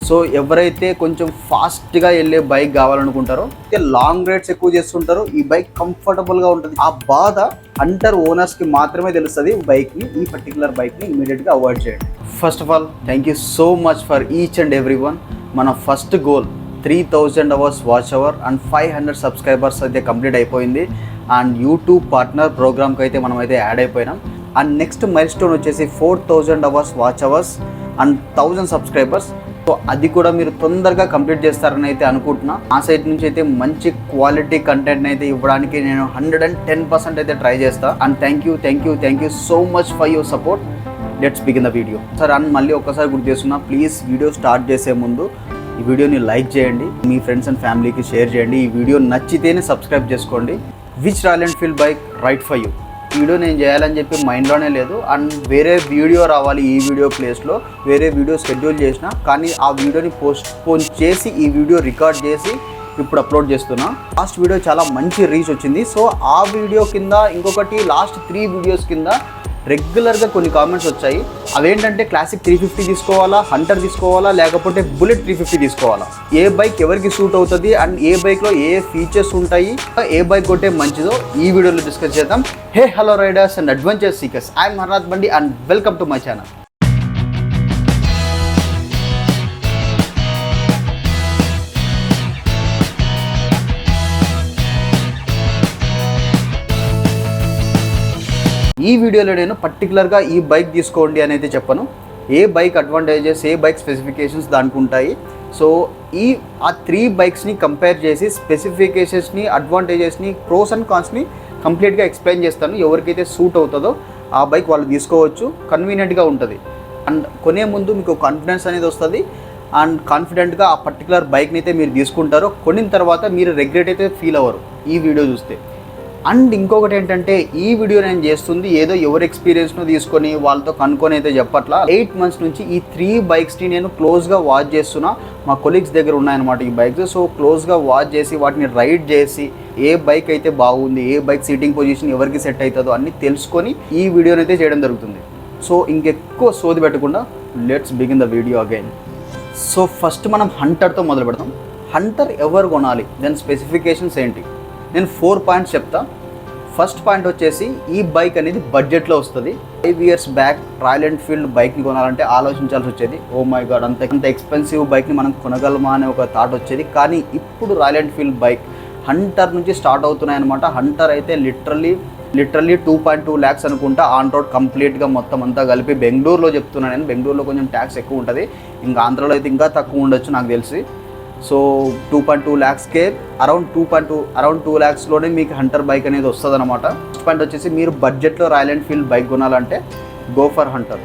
So ఎవరైతే కొంచెం ఫాస్ట్గా వెళ్ళే బైక్ కావాలనుకుంటారో లాంగ్ రైడ్స్ ఎక్కువ చేస్తుంటారో ఈ బైక్ కంఫర్టబుల్గా ఉంటుంది. ఆ బాధ హంటర్ ఓనర్స్కి మాత్రమే తెలుస్తుంది. బైక్ని, ఈ పర్టికులర్ బైక్ని ఇమీడియట్గా అవాయిడ్ చేయండి. First of all thank you so much for each and every one. మన first goal 3000 hours watch hour and 500 subscribers అయితే కంప్లీట్ అయిపోయింది. అండ్ యూట్యూబ్ పార్ట్నర్ ప్రోగ్రామ్కి అయితే మనం అయితే యాడ్ అయిపోయినాం. అండ్ నెక్స్ట్ మైల్ స్టోన్ వచ్చేసి 4000 hours watch hours and 1000 subscribers. So అది కూడా మీరు తొందరగా కంప్లీట్ చేస్తారని అయితే అనుకుంటున్నా. ఆ సైడ్ నుంచి అయితే మంచి క్వాలిటీ కంటెంట్ అయితే ఇవ్వడానికి నేను 110% అయితే ట్రై చేస్తా. And thank you so much for your support. Let's begin the video. Sir and మళ్ళీ ఒక్కసారి గుర్తు చేస్తున్నా, ప్లీజ్ వీడియో స్టార్ట్ చేసే ముందు ఈ వీడియోని లైక్ చేయండి, మీ ఫ్రెండ్స్ అండ్ ఫ్యామిలీకి షేర్ చేయండి. ఈ వీడియో నచ్చితేనే సబ్స్క్రైబ్ చేసుకోండి. Which royal Enfield bike right for you? ఈ వీడియో నేను చేయాలని చెప్పి మైండ్లోనే లేదు. అండ్ వేరే వీడియో రావాలి ఈ వీడియో ప్లేస్లో వేరే వీడియో షెడ్యూల్ చేసిన, కానీ ఆ వీడియోని పోస్ట్పోన్ చేసి ఈ వీడియో రికార్డ్ చేసి ఇప్పుడు అప్లోడ్ చేస్తున్నా. లాస్ట్ వీడియో చాలా మంచి రీచ్ వచ్చింది. సో ఆ వీడియో కింద ఇంకొకటి లాస్ట్ 3 వీడియోస్ కింద రెగ్యులర్గా కొన్ని కామెంట్స్ వచ్చాయి. అవేంటంటే క్లాసిక్ 350 తీసుకోవాలా, హంటర్ తీసుకోవాలా, లేకపోతే బుల్లెట్ 350 తీసుకోవాలా, ఏ బైక్ ఎవరికి సూట్ అవుతుంది అండ్ ఏ బైక్లో ఏ ఫీచర్స్ ఉంటాయి, ఏ బైక్ కొంటే మంచిదో ఈ వీడియోలో డిస్కస్ చేద్దాం. Hey hello riders and adventure seekers, I'm Harnath Bandi and welcome to my channel. ఈ వీడియోలో నేను పర్టికులర్గా ఈ బైక్ తీసుకోండి అని అయితే చెప్పను. ఏ బైక్ అడ్వాంటేజెస్, ఏ బైక్ స్పెసిఫికేషన్స్ దానికి ఉంటాయి. సో ఆ 3 బైక్స్ని కంపేర్ చేసి స్పెసిఫికేషన్స్ని, అడ్వాంటేజెస్ని, ప్రోస్ అండ్ కాన్స్ని కంప్లీట్గా ఎక్స్ప్లెయిన్ చేస్తాను. ఎవరికైతే సూట్ అవుతుందో ఆ బైక్ వాళ్ళు తీసుకోవచ్చు, కన్వీనియంట్గా ఉంటుంది. అండ్ కొనే ముందు మీకు కాన్ఫిడెన్స్ అనేది వస్తుంది. అండ్ కాన్ఫిడెంట్గా ఆ పర్టికులర్ బైక్ని అయితే మీరు తీసుకుంటారో, కొనిన తర్వాత మీరు రిగ్రెట్ అయితే ఫీల్ అవ్వరు ఈ వీడియో చూస్తే. అండ్ ఇంకొకటి ఏంటంటే, ఈ వీడియో నేను చేస్తుంది ఏదో ఎవరి ఎక్స్పీరియన్స్ను తీసుకొని వాళ్ళతో కనుక్కొని అయితే చెప్పట్లా. 8 months నుంచి ఈ 3 బైక్స్ని నేను క్లోజ్గా వాచ్ చేస్తున్నా. మా కొలీగ్స్ దగ్గర ఉన్నాయన్నమాట ఈ బైక్స్. సో క్లోజ్గా వాచ్ చేసి వాటిని రైడ్ చేసి ఏ బైక్ అయితే బాగుంది, ఏ బైక్ సీటింగ్ పొజిషన్ ఎవరికి సెట్ అవుతుందో అన్నీ తెలుసుకొని ఈ వీడియోని అయితే చేయడం జరుగుతుంది. సో ఇంకెక్కువ సోది పెట్టకుండా let's begin the video again. So first మనం హంటర్తో మొదలు పెడతాం. హంటర్ ఎవరు కొనాలి, దాని స్పెసిఫికేషన్స్ ఏంటి, నేను 4 పాయింట్స్ చెప్తా. ఫస్ట్ పాయింట్ వచ్చేసి, ఈ బైక్ అనేది బడ్జెట్లో వస్తుంది. 5 years బ్యాక్ రాయల్ ఎన్ఫీల్డ్ బైక్ని కొనాలంటే ఆలోచించాల్సి వచ్చేది. ఓ మై గాడ్, అంత ఎక్స్పెన్సివ్ బైక్ని మనం కొనగలమా అనే ఒక థాట్ వచ్చేది. కానీ ఇప్పుడు రాయల్ ఎన్ఫీల్డ్ బైక్ హంటర్ నుంచి స్టార్ట్ అవుతున్నాయి అనమాట. హంటర్ అయితే లిటరల్లీ 2.2 lakhs అనుకుంటా ఆన్ రోడ్ కంప్లీట్గా మొత్తం అంతా కలిపి. బెంగళూరులో చెప్తున్నాను నేను, బెంగళూరులో కొంచెం ట్యాక్స్ ఎక్కువ ఉంటుంది, ఇంకా ఆంధ్రాలో అయితే ఇంకా తక్కువ ఉండొచ్చు నాకు తెలిసి. సో 2.2 lakhsకే అరౌండ్ 2 lakhsలోనే మీకు హంటర్ బైక్ అనేది వస్తుంది అనమాట. ఫస్ట్ పాయింట్ వచ్చేసి, మీరు బడ్జెట్లో రాయల్ ఎన్ఫీల్డ్ బైక్ కొనాలంటే go for Hunter.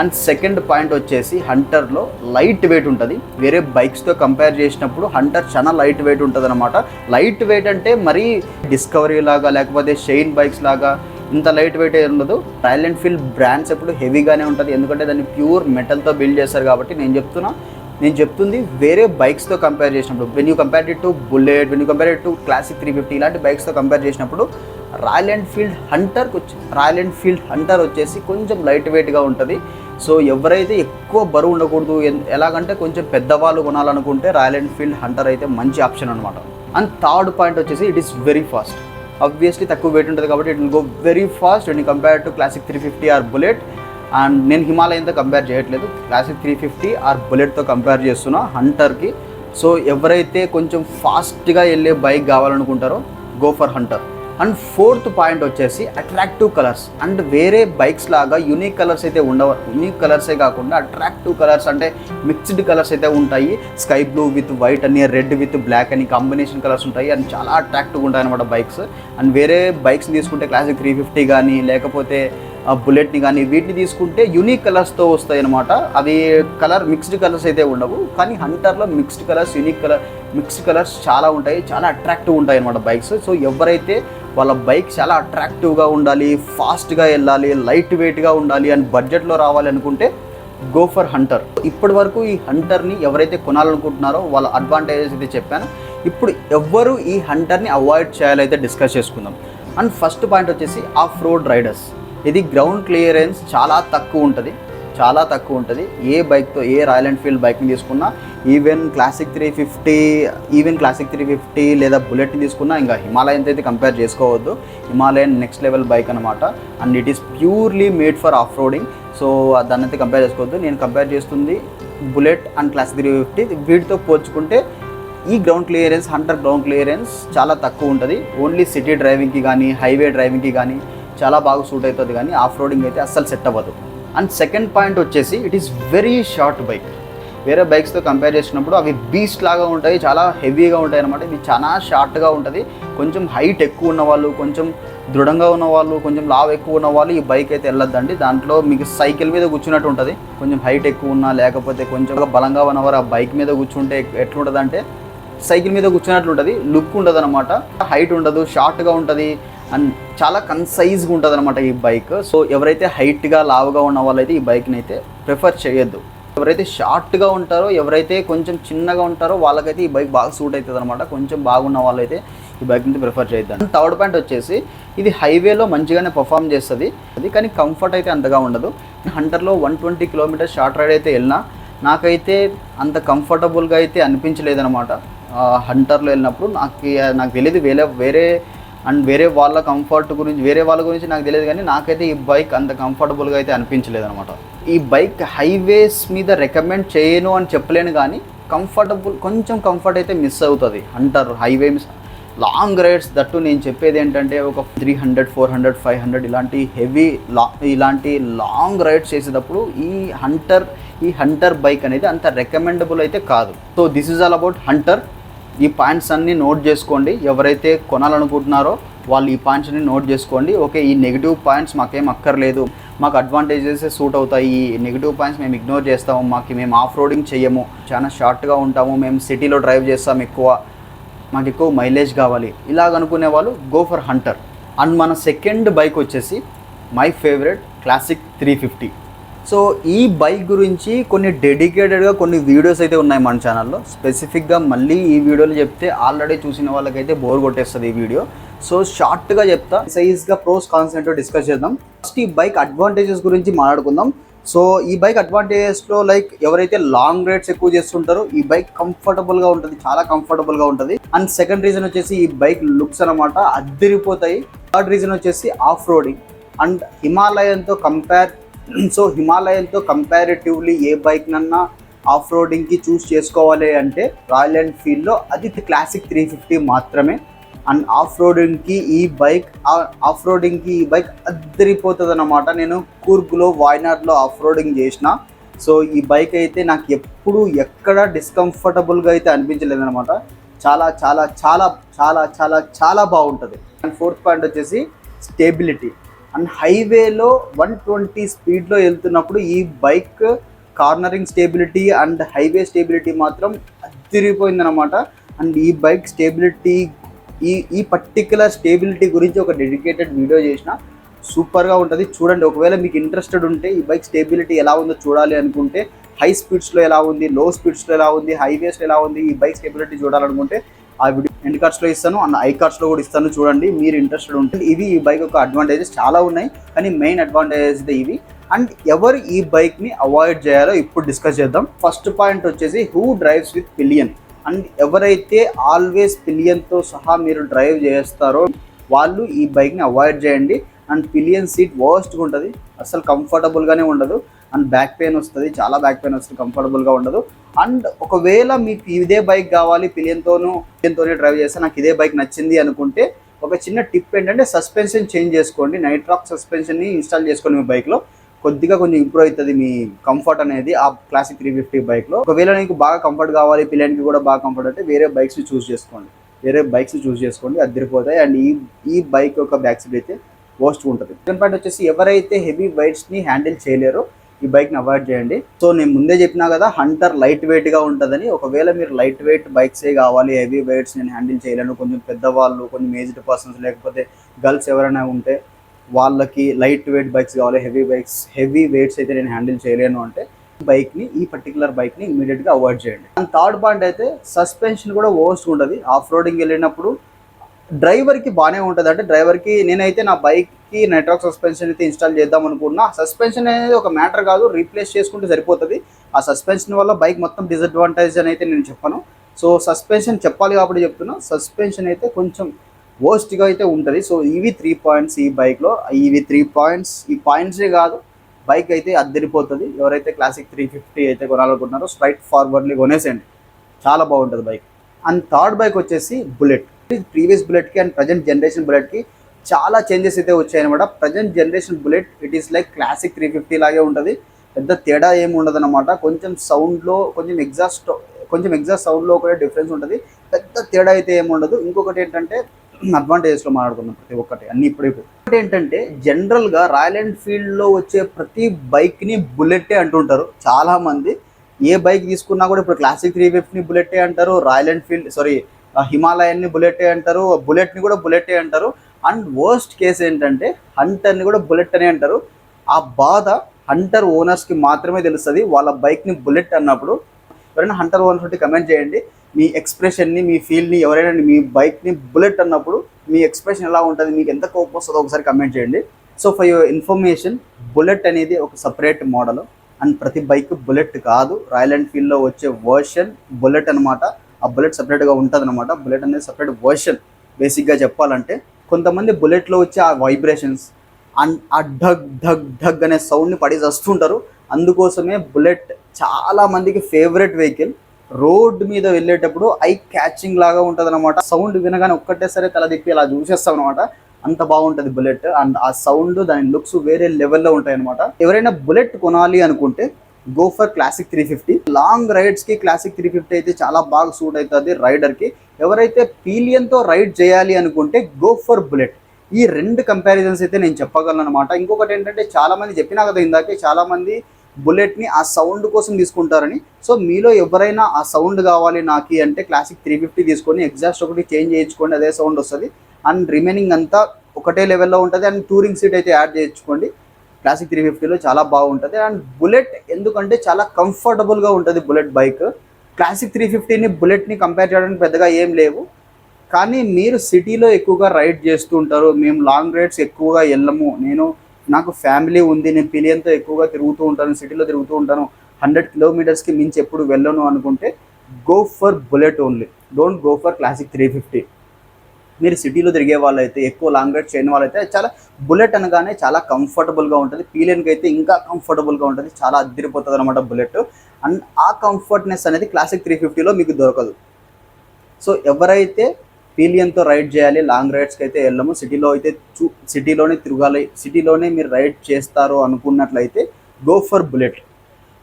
And second point వచ్చేసి, హంటర్లో లైట్ వెయిట్ ఉంటుంది. వేరే బైక్స్తో కంపేర్ చేసినప్పుడు హంటర్ చాలా లైట్ వెయిట్ ఉంటుంది అనమాట. లైట్ వెయిట్ అంటే మరీ డిస్కవరీ లాగా లేకపోతే షైన్ బైక్స్ లాగా ఇంత లైట్ వెయిట్ ఉండదు. రాయల్ ఎన్ఫీల్డ్ బ్రాండ్స్ ఎప్పుడు హెవీగానే ఉంటుంది, ఎందుకంటే దాన్ని ప్యూర్ మెటల్తో బిల్డ్ చేస్తారు కాబట్టి. నేను చెప్తుంది వేరే బైక్స్తో కంపేర్ చేసినప్పుడు, when you compare it to bullet, when you compare it to Classic 350 ఇలాంటి బైక్స్తో కంపేర్ చేసినప్పుడు రాయల్ ఎన్ఫీల్డ్ హంటర్ వచ్చేసి కొంచెం లైట్ వెయిట్గా ఉంటుంది. సో ఎవరైతే ఎక్కువ బరువు ఉండకూడదు, ఎలాగంటే కొంచెం పెద్దవాళ్ళు కొనాలనుకుంటే రాయల్ ఎన్ఫీల్డ్ హంటర్ అయితే మంచి ఆప్షన్ అనమాట. అండ్ థర్డ్ పాయింట్ వచ్చేసి, it is very fast. Obviously తక్కువ వెయిట్ ఉంటుంది కాబట్టి it will go very fast when you compare to Classic 350 or Bullet. And నేను హిమాలయన్తో కంపేర్ చేయట్లేదు, క్లాసిక్ 350 ఆర్ బుల్లెట్తో కంపేర్ చేస్తున్నా హంటర్కి. సో ఎవరైతే కొంచెం ఫాస్ట్గా వెళ్ళే బైక్ కావాలనుకుంటారో go for Hunter. And fourth point వచ్చేసి, అట్రాక్టివ్ కలర్స్. అండ్ వేరే బైక్స్ లాగా యూనిక్ కలర్స్ అయితే ఉండవు. యూనిక్ కలర్సే కాకుండా అట్రాక్టివ్ కలర్స్ అంటే మిక్స్డ్ కలర్స్ అయితే ఉంటాయి. స్కై బ్లూ విత్ వైట్ అని, రెడ్ విత్ బ్లాక్ అని కాంబినేషన్ కలర్స్ ఉంటాయి. అండ్ చాలా అట్రాక్టివ్గా ఉంటాయి అనమాట బైక్స్. అండ్ వేరే బైక్స్ని తీసుకుంటే క్లాసిక్ 350 కానీ లేకపోతే బుల్లెట్ని కానీ వీటిని తీసుకుంటే యూనిక్ కలర్స్తో వస్తాయి అనమాట. అవి మిక్స్డ్ కలర్స్ అయితే ఉండవు. కానీ హంటర్లో మిక్స్డ్ కలర్స్ చాలా ఉంటాయి, చాలా అట్రాక్టివ్ ఉంటాయి అనమాట బైక్స్. సో ఎవరైతే వాళ్ళ బైక్ చాలా అట్రాక్టివ్గా ఉండాలి, ఫాస్ట్గా వెళ్ళాలి, లైట్ వెయిట్గా ఉండాలి అండ్ బడ్జెట్లో రావాలి అనుకుంటే గో ఫర్ హంటర్. ఇప్పటి వరకు ఈ హంటర్ని ఎవరైతే కొనాలనుకుంటున్నారో వాళ్ళ అడ్వాంటేజెస్ అయితే చెప్పాను. ఇప్పుడు ఎవ్వరు ఈ హంటర్ని అవాయిడ్ చేయాలైతే డిస్కస్ చేసుకుందాం. అండ్ ఫస్ట్ పాయింట్ వచ్చేసి, ఆఫ్ రోడ్ రైడర్స్. ఇది గ్రౌండ్ క్లియరెన్స్ చాలా తక్కువ ఉంటుంది. చాలా తక్కువ ఉంటుంది. ఏ బైక్తో ఏ రాయల్ ఎన్ఫీల్డ్ బైక్ని తీసుకున్నా, ఈవెన్ క్లాసిక్ 350 లేదా బుల్లెట్ని తీసుకున్నా ఇంకా హిమాలయన్తో అయితే కంపేర్ చేసుకోవద్దు. హిమాలయన్ నెక్స్ట్ లెవెల్ బైక్ అనమాట. And it is purely made for off roading. So దాన్ని అయితే కంపేర్ చేసుకోవద్దు. నేను కంపేర్ చేస్తుంది బుల్లెట్ అండ్ క్లాసిక్ 350. వీటితో పోల్చుకుంటే ఈ ground clearance, Hunter ground clearance చాలా తక్కువ ఉంటుంది. ఓన్లీ సిటీ డ్రైవింగ్కి కానీ హైవే డ్రైవింగ్కి కానీ చాలా బాగా సూట్ అవుతుంది, కానీ ఆఫ్ రోడింగ్ అయితే అస్సలు సెట్ అవ్వదు. అండ్ సెకండ్ పాయింట్ వచ్చేసి it is very short bike. వేరే బైక్స్తో కంపేర్ చేసినప్పుడు అవి బీస్ట్ లాగా ఉంటాయి, చాలా హెవీగా ఉంటాయి అనమాట. ఇది చాలా షార్ట్గా ఉంటుంది. కొంచెం హైట్ ఎక్కువ ఉన్న వాళ్ళు, కొంచెం దృఢంగా ఉన్న వాళ్ళు, కొంచెం లావ్ ఎక్కువ ఉన్న వాళ్ళు ఈ బైక్ అయితే వెళ్ళొద్దండి. దాంట్లో మీకు సైకిల్ మీద కూర్చున్నట్టు ఉంటుంది. కొంచెం హైట్ ఎక్కువ ఉన్నా లేకపోతే కొంచెం బలంగా ఉన్నవారు ఆ బైక్ మీద కూర్చుంటే ఎట్లుంటుంది అంటే సైకిల్ మీద కూర్చున్నట్లు ఉంటుంది, లుక్ ఉండదు అనమాట. హైట్ ఉండదు, షార్ట్గా ఉంటుంది అండ్ చాలా కన్సైజ్గా ఉంటుంది అనమాట ఈ బైక్. సో ఎవరైతే హైట్గా లావుగా ఉన్న వాళ్ళైతే ఈ బైక్ని అయితే ప్రిఫర్ చేయొద్దు. ఎవరైతే షార్ట్గా ఉంటారో, ఎవరైతే కొంచెం చిన్నగా ఉంటారో వాళ్ళకైతే ఈ బైక్ బాగా సూట్ అవుతుంది అనమాట. కొంచెం బాగున్న వాళ్ళైతే ఈ బైక్ నుంచి ప్రిఫర్ చేయొద్దు. థర్డ్ పాయింట్ వచ్చేసి ఇది హైవేలో మంచిగానే పర్ఫామ్ చేస్తుంది, కానీ కంఫర్ట్ అయితే అంతగా ఉండదు. హంటర్లో 120 కిలోమీటర్స్ షార్ట్ రైడ్ అయితే వెళ్ళినా నాకైతే అంత కంఫర్టబుల్గా అయితే అనిపించలేదన్నమాట. హంటర్లో వెళ్ళినప్పుడు నాకు తెలియదు వేరే వాళ్ళ కంఫర్ట్ గురించి, వేరే వాళ్ళ గురించి నాకు తెలియదు, కానీ నాకైతే ఈ బైక్ అంత కంఫర్టబుల్గా అయితే అనిపించలేదు అనమాట. ఈ బైక్ హైవేస్ మీద రికమెండ్ చేయను అని చెప్పలేను, కానీ కొంచెం కంఫర్ట్ అయితే మిస్ అవుతుంది. Hunter highway long rides that నేను చెప్పేది ఏంటంటే ఒక 300, 400, 500 ఇలాంటి లాంగ్ రైడ్స్ చేసేటప్పుడు ఈ హంటర్ బైక్ అనేది అంత రికమెండబుల్ అయితే కాదు. So this is all about Hunter. ఈ పాయింట్స్ అన్నీ నోట్ చేసుకోండి. ఎవరైతే కొనాలనుకుంటున్నారో వాళ్ళు ఈ పాయింట్స్ అన్ని నోట్ చేసుకోండి. ఓకే, ఈ నెగిటివ్ పాయింట్స్ మాకేం అక్కర్లేదు, మాకు అడ్వాంటేజెస్ సూట్ అవుతాయి, ఈ నెగిటివ్ పాయింట్స్ మేము ఇగ్నోర్ చేస్తాము, మేము ఆఫ్ రోడింగ్ చేయము, చాలా షార్ట్గా ఉంటాము, మేము సిటీలో డ్రైవ్ చేస్తాము, మాకు ఎక్కువ మైలేజ్ కావాలి, ఇలాగ అనుకునే వాళ్ళు గో ఫర్ హంటర్. అండ్ మన సెకండ్ బైక్ వచ్చేసి మై ఫేవరెట్ క్లాసిక్ 350. సో ఈ బైక్ గురించి కొన్ని డెడికేటెడ్గా కొన్ని వీడియోస్ అయితే ఉన్నాయి మన ఛానల్లో. స్పెసిఫిక్గా మళ్ళీ ఈ వీడియోలు చెప్తే ఆల్రెడీ చూసిన వాళ్ళకైతే బోర్ కొట్టేస్తుంది ఈ వీడియో. సో షార్ట్గా చెప్తా, సైజ్గా ప్రోస్ కాన్స్ ఏంటో డిస్కస్ చేద్దాం. ఫస్ట్ ఈ బైక్ అడ్వాంటేజెస్ గురించి మాట్లాడుకుందాం. సో ఈ బైక్ అడ్వాంటేజెస్లో ఎవరైతే లాంగ్ రైడ్స్ ఎక్కువ చేస్తుంటారో ఈ బైక్ కంఫర్టబుల్గా ఉంటుంది, చాలా కంఫర్టబుల్గా ఉంటుంది. అండ్ సెకండ్ రీజన్ వచ్చేసి ఈ బైక్ లుక్స్ అనమాట అద్దరిపోతాయి. థర్డ్ రీజన్ వచ్చేసి ఆఫ్ రోడింగ్. అండ్ హిమాలయన్తో కంపారిటివ్లీ ఏ బైక్ నన్నా ఆఫ్ రోడింగ్కి చూస్ చేసుకోవాలి అంటే రాయల్ ఎన్ఫీల్డ్లో అది క్లాసిక్ 350 మాత్రమే. అండ్ ఆఫ్ రోడింగ్కి ఈ బైక్ అద్దరిపోతుంది అన్నమాట. నేను కూర్గ్లో, వాయనాడ్లో ఆఫ్ రోడింగ్ చేసిన. సో ఈ బైక్ అయితే నాకు ఎప్పుడు ఎక్కడ డిస్కంఫర్టబుల్గా అయితే అనిపించలేదు అనమాట. చాలా చాలా చాలా చాలా చాలా చాలా బాగుంటుంది. అండ్ ఫోర్త్ పాయింట్ వచ్చేసి స్టేబిలిటీ. అండ్ హైవేలో 120 స్పీడ్లో వెళ్తున్నప్పుడు ఈ bike cornering stability and highway stability మాత్రం అదిరిపోయిందనమాట. అండ్ ఈ బైక్ స్టేబిలిటీ, ఈ పర్టిక్యులర్ స్టేబిలిటీ గురించి ఒక డెడికేటెడ్ వీడియో చేసిన, సూపర్గా ఉంటుంది, చూడండి. ఒకవేళ మీకు ఇంట్రెస్టెడ్ ఉంటే ఈ బైక్ స్టేబిలిటీ ఎలా ఉందో చూడాలి అనుకుంటే, హై స్పీడ్స్లో ఎలా ఉంది, లో స్పీడ్స్లో ఎలా ఉంది, హైవేస్లో ఎలా ఉంది, ఈ బైక్ స్టేబిలిటీ చూడాలనుకుంటే ఆ వీడియో ఎండ్ కార్డ్స్లో ఇస్తాను అండ్ ఐ కార్డ్స్లో కూడా ఇస్తాను, చూడండి మీరు ఇంట్రెస్టెడ్ ఉంటే. ఇవి ఈ బైక్ యొక్క అడ్వాంటేజెస్ చాలా ఉన్నాయి, కానీ మెయిన్ అడ్వాంటేజెస్ అయితే ఇవి. అండ్ ఎవరు ఈ బైక్ని అవాయిడ్ చేయాలో ఇప్పుడు డిస్కస్ చేద్దాం. ఫస్ట్ పాయింట్ వచ్చేసి who drives with pillion. And ఎవరైతే ఆల్వేస్ పిలియన్తో సహా మీరు డ్రైవ్ చేస్తారో వాళ్ళు ఈ బైక్ని అవాయిడ్ చేయండి. అండ్ పిలియన్ సీట్ వర్స్ట్గా ఉంటుంది, అసలు కంఫర్టబుల్గానే ఉండదు. అండ్ బ్యాక్ పెయిన్ వస్తుంది, చాలా బ్యాక్ పెయిన్ వస్తుంది, కంఫర్టబుల్గా ఉండదు. అండ్ ఒకవేళ మీకు ఇదే బైక్ కావాలి, పిలియన్తోనే డ్రైవ్ చేస్తే నాకు ఇదే బైక్ నచ్చింది అనుకుంటే ఒక చిన్న టిప్ ఏంటంటే సస్పెన్షన్ చేంజ్ చేసుకోండి. నైట్రాక్ సస్పెన్షన్ని ఇన్స్టాల్ చేసుకోండి మీ బైక్లో. కొంచెం ఇంప్రూవ్ అవుతుంది మీ కంఫర్ట్ అనేది ఆ క్లాసిక్ 350 బైక్లో. ఒకవేళ నీకు బాగా కంఫర్ట్ కావాలి, పిలియన్కి కూడా బాగా కంఫర్ట్ అంటే వేరే బైక్స్ చూస్ చేసుకోండి, అద్దరిపోతాయి. అండ్ ఈ బైక్ యొక్క బ్యాక్ సైడ్ అయితే వర్స్ట్ ఉంటుంది. సెకండ్ పాయింట్ వచ్చేసి ఎవరైతే హెవీ వెయిట్స్ని హ్యాండిల్ చేయలేరో ఈ బైక్ని అవాయిడ్ చేయండి. సో నేను ముందే చెప్పినా కదా హంటర్ లైట్ వెయిట్గా ఉంటుందని. ఒకవేళ మీరు లైట్ వెయిట్ బైక్సే కావాలి, హెవీ వెయిట్స్ నేను హ్యాండిల్ చేయలేను, కొంచెం పెద్దవాళ్ళు, కొంచెం ఏజ్డ్ పర్సన్స్, లేకపోతే గర్ల్స్ ఎవరైనా ఉంటే వాళ్ళకి లైట్ వెయిట్ బైక్స్ కావాలి, హెవీ వెయిట్స్ అయితే నేను హ్యాండిల్ చేయలేను అంటే ఈ పర్టికులర్ బైక్ని ఇమీడియట్గా అవాయిడ్ చేయండి. అండ్ థర్డ్ పాయింట్ అయితే సస్పెన్షన్ కూడా వర్స్ట్ ఉంటుంది. ఆఫ్ రోడింగ్ వెళ్ళినప్పుడు డ్రైవర్కి బాగానే ఉంటుంది. అంటే డ్రైవర్కి నేనైతే నా బైక్ బైక్కి నైట్రాక్ సస్పెన్షన్ అయితే ఇన్స్టాల్ చేద్దాం అనుకున్నా. సస్పెన్షన్ అనేది ఒక మ్యాటర్ కాదు, రీప్లేస్ చేసుకుంటే సరిపోతుంది. ఆ సస్పెన్షన్ వల్ల బైక్ మొత్తం డిసడ్వాంటేజ్ అని అయితే నేను చెప్పను. సో సస్పెన్షన్ చెప్పాలి కాబట్టి చెప్తున్నా. సస్పెన్షన్ అయితే కొంచెం వర్స్ట్గా అయితే ఉంటుంది. సో ఇవి 3 పాయింట్స్ ఈ బైక్లో. ఇవి 3 పాయింట్స్, ఈ పాయింట్సే కాదు, బైక్ అయితే అద్దరిపోతుంది. ఎవరైతే క్లాసిక్ 350 అయితే కొనాలనుకుంటున్నారో స్ట్రైట్ ఫార్వర్డ్లీ కొనేసేయండి, చాలా బాగుంటుంది బైక్. అండ్ థర్డ్ బైక్ వచ్చేసి బుల్లెట్. ప్రీవియస్ బుల్లెట్కి అండ్ ప్రజెంట్ జనరేషన్ బుల్లెట్కి చాలా చేంజెస్ అయితే వచ్చాయన్నమాట. Present generation Bullet it is like Classic 350 లాగే ఉంటుంది, పెద్ద తేడా ఏమి ఉండదు అనమాట. కొంచెం సౌండ్లో కొంచెం ఎగ్జాస్ట్ సౌండ్లో కూడా డిఫరెన్స్ ఉంటుంది, పెద్ద తేడా అయితే ఏమి ఉండదు. ఇంకొకటి ఏంటంటే అడ్వాంటేజెస్లో మాట్లాడుకున్నాం ప్రతి ఒక్కటి అన్ని ఇప్పుడు. ఒకటి ఏంటంటే జనరల్గా రాయల్ ఎన్ఫీల్డ్లో వచ్చే ప్రతి బైక్ని బుల్లెట్టే అంటుంటారు చాలామంది. ఏ బైక్ తీసుకున్నా కూడా ఇప్పుడు క్లాసిక్ 350ని బుల్లెట్టే అంటారు, రాయల్ ఎన్ఫీల్డ్ హిమాలయన్ని బుల్లెట్టే అంటారు, బుల్లెట్ని కూడా బుల్లెట్టే అంటారు. అండ్ వర్స్ట్ కేసు ఏంటంటే హంటర్ని కూడా బుల్లెట్ అనే అంటారు. ఆ బాధ హంటర్ ఓనర్స్కి మాత్రమే తెలుస్తుంది వాళ్ళ బైక్ని బుల్లెట్ అన్నప్పుడు. ఎవరైనా హంటర్ ఓనర్స్ ఉంటే కమెంట్ చేయండి, మీ ఎక్స్ప్రెషన్ని, మీ ఫీల్ని, ఎవరైనా మీ బైక్ని బుల్లెట్ అన్నప్పుడు మీ ఎక్స్ప్రెషన్ ఎలా ఉంటుంది, మీకు ఎంత కోపం వస్తుందో ఒకసారి కమెంట్ చేయండి. So for your information, bullet అనేది ఒక సపరేట్ మోడల్ అండ్ ప్రతి బైక్ బుల్లెట్ కాదు. రాయల్ ఎన్ఫీల్డ్లో వచ్చే వర్షన్ బుల్లెట్ అనమాట. ఆ బుల్లెట్ సపరేట్గా ఉంటుంది అనమాట. బుల్లెట్ అనేది సపరేట్ వర్షన్. బేసిక్గా చెప్పాలంటే కొంతమంది బుల్లెట్లో వచ్చే ఆ వైబ్రేషన్స్ అండ్ ఆ ఢగ్ ఢగ్ ఢగ్ అనే సౌండ్ని పడేసి వస్తుంటారు. అందుకోసమే బుల్లెట్ చాలా మందికి ఫేవరెట్ వెహికల్. రోడ్ మీద వెళ్ళేటప్పుడు ఐ క్యాచింగ్ లాగా ఉంటుంది అనమాట. సౌండ్ వినగానే ఒక్కటేసరి తల తిప్పి అలా చూసేస్తాం అనమాట, అంత బాగుంటుంది బుల్లెట్. అండ్ ఆ సౌండ్, దాని లుక్స్ వేరే లెవెల్లో ఉంటాయి అనమాట. ఎవరైనా బుల్లెట్ కొనాలి అనుకుంటే గో ఫర్ క్లాసిక్ 350. లాంగ్ రైడ్స్కి క్లాసిక్ 350 అయితే చాలా బాగా సూట్ అవుతుంది రైడర్కి. ఎవరైతే పీలియన్తో రైడ్ చేయాలి అనుకుంటే గో ఫర్ బుల్లెట్. ఈ రెండు కంపారిజన్స్ అయితే నేను చెప్పగలను అనమాట. ఇంకొకటి ఏంటంటే చాలామంది చెప్పినా కదా ఇందాకే, చాలామంది బుల్లెట్ని ఆ సౌండ్ కోసం తీసుకుంటారని. సో మీలో ఎవరైనా ఆ సౌండ్ కావాలి నాకు అంటే క్లాసిక్ 350 తీసుకొని ఎగ్జాస్ట్ ఒకటి చేంజ్ చేయించుకోండి, అదే సౌండ్ వస్తుంది. అండ్ రిమైనింగ్ అంతా ఒకటే లెవెల్లో ఉంటుంది. అండ్ టూరింగ్ సీట్ అయితే యాడ్ చేయించుకోండి. క్లాసిక్ 350లో చాలా బాగుంటుంది. అండ్ బుల్లెట్ ఎందుకంటే చాలా కంఫర్టబుల్గా ఉంటుంది బుల్లెట్ బైక్. క్లాసిక్ 350ని బుల్లెట్ని కంపేర్ చేయడానికి పెద్దగా ఏం లేవు. కానీ మీరు సిటీలో ఎక్కువగా రైడ్ చేస్తూ ఉంటారు, మేము లాంగ్ రైడ్స్ ఎక్కువగా వెళ్ళము, నాకు ఫ్యామిలీ ఉంది, నేను పిలియన్తో ఎక్కువగా తిరుగుతూ ఉంటాను, సిటీలో తిరుగుతూ ఉంటాను, 100 కిలోమీటర్స్కి మించి ఎప్పుడు వెళ్ళను అనుకుంటే go for bullet only, don't go for Classic 350. మీరు సిటీలో తిరిగే వాళ్ళైతే, ఎక్కువ లాంగ్ రైడ్ చేయని వాళ్ళైతే చాలా బుల్లెట్ అనగానే చాలా కంఫర్టబుల్గా ఉంటుంది. పీలియన్కి అయితే ఇంకా కంఫర్టబుల్గా ఉంటుంది, చాలా అద్దరిపోతుంది అనమాట బుల్లెట్. అండ్ ఆ కంఫర్ట్నెస్ అనేది క్లాసిక్ 350లో మీకు దొరకదు. సో ఎవరైతే పీలియన్తో రైడ్ చేయాలి, లాంగ్ రైడ్స్కి అయితే వెళ్ళము, సిటీలోనే తిరగాలి, సిటీలోనే మీరు రైడ్ చేస్తారు అనుకున్నట్లయితే గో ఫర్ బుల్లెట్.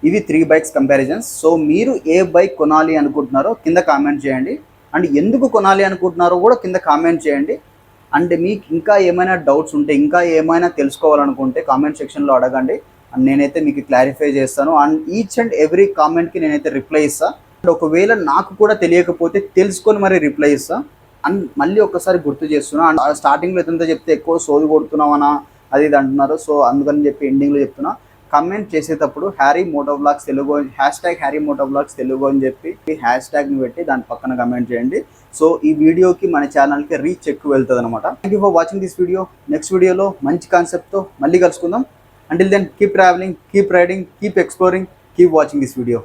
ఇవి 3 బైక్స్ కంపారిజన్స్. సో మీరు ఏ బైక్ కొనాలి అనుకుంటున్నారో కింద కామెంట్ చేయండి. అండ్ ఎందుకు కొనాలి అనుకుంటున్నారో కూడా కింద కామెంట్ చేయండి. అండ్ మీకు ఇంకా ఏమైనా డౌట్స్ ఉంటే, ఇంకా ఏమైనా తెలుసుకోవాలనుకుంటే కామెంట్ సెక్షన్లో అడగండి. అండ్ నేనైతే మీకు క్లారిఫై చేస్తాను. అండ్ ఈచ్ అండ్ ఎవ్రీ కామెంట్కి నేనైతే రిప్లై ఇస్తాను. అండ్ ఒకవేళ నాకు కూడా తెలియకపోతే తెలుసుకొని మరి రిప్లై ఇస్తాను. అండ్ మళ్ళీ ఒకసారి గుర్తు చేస్తున్నా, అండ్ స్టార్టింగ్లో ఎంతో చెప్తే ఎక్కువ సోది కొడుతున్నామనా అది ఇది అంటున్నారు. సో అందుకని చెప్పి ఎండింగ్లో చెప్తున్నా, కమెంట్ చేసేటప్పుడు హ్యారీ మోటోవ్లాగ్స్ తెలుగు, హ్యారీ మోటోవ్లాగ్స్ తెలుగు అని చెప్పి హ్యాష్ట్యాగ్ని పెట్టి దాని పక్కన కమెంట్ చేయండి. సో ఈ వీడియోకి మన ఛానల్కి రీచ్ ఎక్కువ వెళ్తుంది అనమాట. Thank you for watching this video. Next వీడియోలో మంచి కాన్సెప్ట్తో మళ్ళీ కలుసుకుందాం. Until then keep travelling, keep riding, keep exploring, keep watching this video.